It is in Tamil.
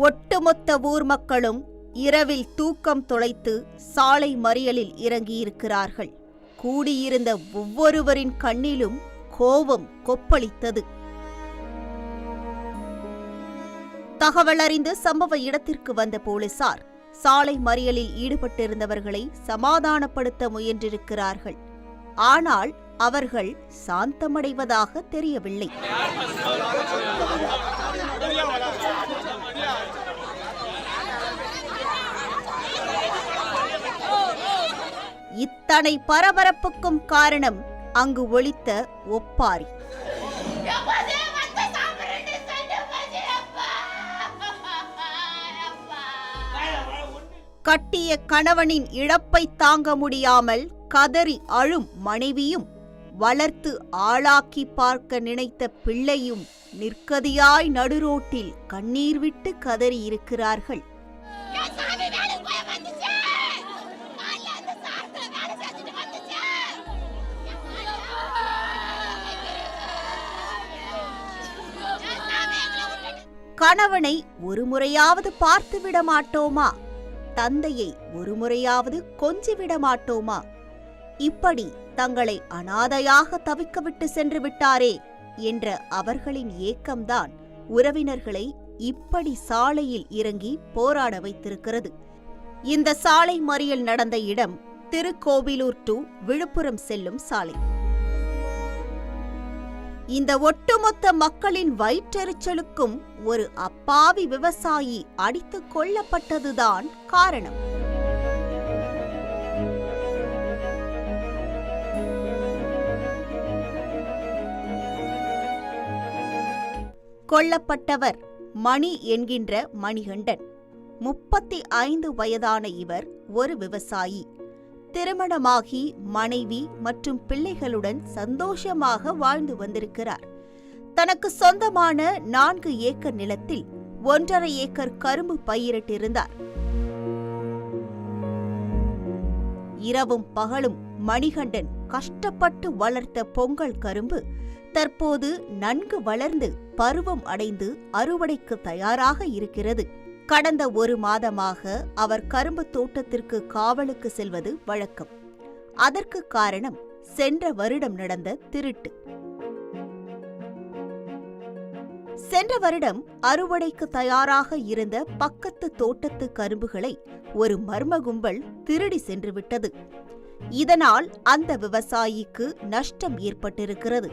ஒட்டுமொத்த ஊர் மக்களும் இரவில் தூக்கம் தொலைத்து சாலை மறியலில் இறங்கியிருக்கிறார்கள். கூடியிருந்த ஒவ்வொருவரின் கண்ணிலும் கோபம் கொப்பளித்தது. தகவல் அறிந்து சம்பவ இடத்திற்கு வந்த போலீசார் சாலை மறியலில் ஈடுபட்டிருந்தவர்களை சமாதானப்படுத்த முயன்றிருக்கிறார்கள். ஆனால் அவர்கள் சாந்தமடைவதாக தெரியவில்லை. இத்தனை பரபரப்புக்கும் காரணம் அங்கு ஒலித்த ஒப்பாரி. கட்டிய கணவனின் இழப்பை தாங்க முடியாமல் கதறி அழும் மனைவியும், வளர்த்து ஆளாக்கி பார்க்க நினைத்த பிள்ளையும் நிற்கதியாய் நடுரோட்டில் கண்ணீர் விட்டு கதறியிருக்கிறார்கள். கணவனை ஒரு முறையாவது பார்த்து விட மாட்டோமா? தந்தையை ஒரு முறையாவது கொஞ்சிவிட மாட்டோமா? இப்படி தங்களை அனாதையாக தவிக்கவிட்டு சென்று விட்டாரே என்ற அவர்களின் ஏக்கம்தான் உறவினர்களை இப்படி சாலையில் இறங்கி போராட வைத்திருக்கிறது. இந்த சாலை மறியல் நடந்த இடம் திருக்கோவிலூர் டு விழுப்புரம் செல்லும் சாலை. இந்த ஒட்டுமொத்த மக்களின் வயிற்றெரிச்சலுக்கும் ஒரு அப்பாவி விவசாயி அடித்துக் கொல்லப்பட்டதுதான் காரணம். கொல்லப்பட்டவர் மணி என்கின்ற மணிகண்டன். 35 வயதான இவர் ஒரு விவசாயி. திருமணமாகி மனைவி மற்றும் பிள்ளைகளுடன் சந்தோஷமாக வாழ்ந்து வந்திருக்கிறார். தனக்கு சொந்தமான 4 ஏக்கர் நிலத்தில் 1.5 ஏக்கர் கரும்பு பயிரிட்டிருந்தார். இரவும் பகலும் மணிகண்டன் கஷ்டப்பட்டு வளர்த்த பொங்கல் கரும்பு தற்போது நன்கு வளர்ந்து பருவம் அடைந்து அறுவடைக்கு தயாராக இருக்கிறது. கடந்த 1 மாதமாக அவர் கரும்பு தோட்டத்திற்கு காவலுக்கு செல்வது வழக்கம். அதற்கு காரணம் சென்ற வருடம் நடந்த திருட்டு. சென்ற வருடம் அறுவடைக்கு தயாராக இருந்த பக்கத்து தோட்டத்து கரும்புகளை ஒரு மர்ம கும்பல் திருடி சென்று விட்டது. இதனால் அந்த விவசாயிக்கு நஷ்டம் ஏற்பட்டிருக்கிறது.